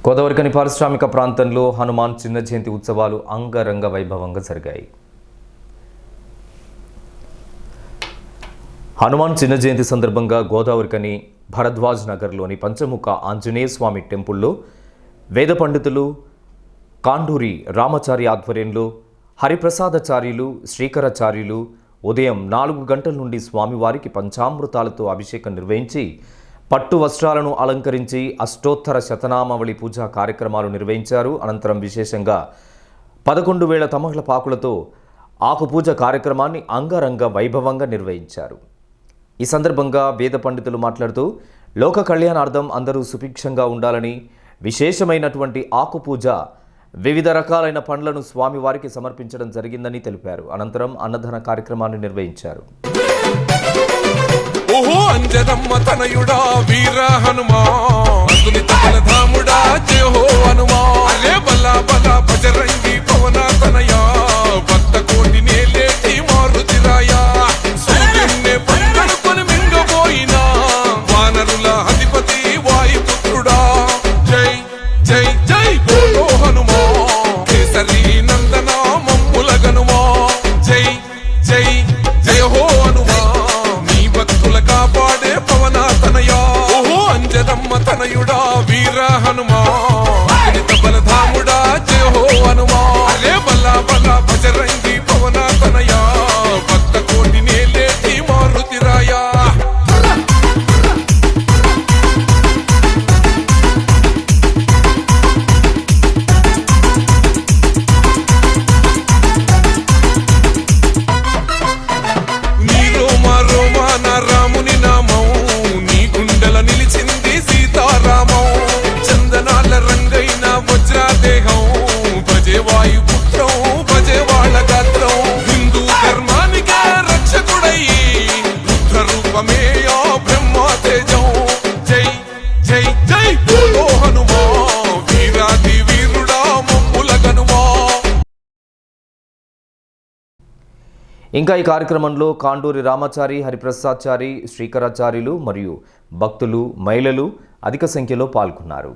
గోదావరికని పారిశ్రామిక ప్రాంతంలో హనుమాన్ చిన్న జయంతి ఉత్సవాలు అంగరంగ వైభవంగా జరిగాయి. హనుమాన్ చిన్న జయంతి సందర్భంగా గోదావరికని భరద్వాజ్ నగర్లోని పంచముఖ ఆంజనేయ స్వామి టెంపుల్లో వేద పండితులు కాండూరి రామాచారి ఆధ్వర్యంలో హరిప్రసాదాచార్యులు శ్రీకరాచార్యులు ఉదయం 4 గంటల నుండి స్వామివారికి పంచామృతాలతో అభిషేకం నిర్వహించి పట్టు వస్త్రాలను అలంకరించి అష్టోత్తర శతనామావళి పూజా కార్యక్రమాలు నిర్వహించారు. అనంతరం విశేషంగా 11,000 తమలపాకులతో ఆకుపూజ కార్యక్రమాన్ని అంగరంగ వైభవంగా నిర్వహించారు. ఈ సందర్భంగా వేద పండితులు మాట్లాడుతూ లోక కళ్యాణార్థం అందరూ సుభిక్షంగా ఉండాలని విశేషమైనటువంటి ఆకుపూజ వివిధ రకాలైన పండ్లను స్వామివారికి సమర్పించడం జరిగిందని తెలిపారు. అనంతరం అన్నదాన కార్యక్రమాన్ని నిర్వహించారు. ఓహో అంజనమ్మ తనయుడా వీర హనుమా అతులిత బలధాముడా జయ హో హనుమా అరే బలా బలా బజరంగి పవన తనయా భక్త కోటి నేలేటి మారుతిరాయా సూర్యున్నే పంగడుకొని మింగబోయినా వానరుల అధిపతి వాయుపుత్రుడా జై జై జై బోలో హనుమా కేసరి నందన మమ్ముల గనుమా జై జై జయ హో హనుమా కాపాడే పవన తనయా ఓహో అంజనమ్మ తనయుడా వీర హనుమా బలధాముడా జయ హో హనుమా అరే బలా బలా బజరంగి పవన తనయా భక్త కోటి నేలేటి మారుతిరాయా రాముని నామం నీ గుండెల నిలిచింది సీతారామం చందనాల రంగైన వజ్రాదేహం భజే వాయుపుత్రం భజే వాళ్ళ గాత్రం హిందూ ధర్మానికే రక్షకుడయ్యి రుద్ర రూపమే ఆ బ్రహ్మ తేజం జై జై జై బోలో హనుమా వీరాది వీరుడా మమ్ముల గనుమా. ఇంకా ఈ కార్యక్రమంలో కాండూరి రామాచారి హరిప్రసాదాచారి శ్రీకరాచార్యులు మరియు భక్తులు మహిళలు అధిక సంఖ్యలో పాల్గొన్నారు.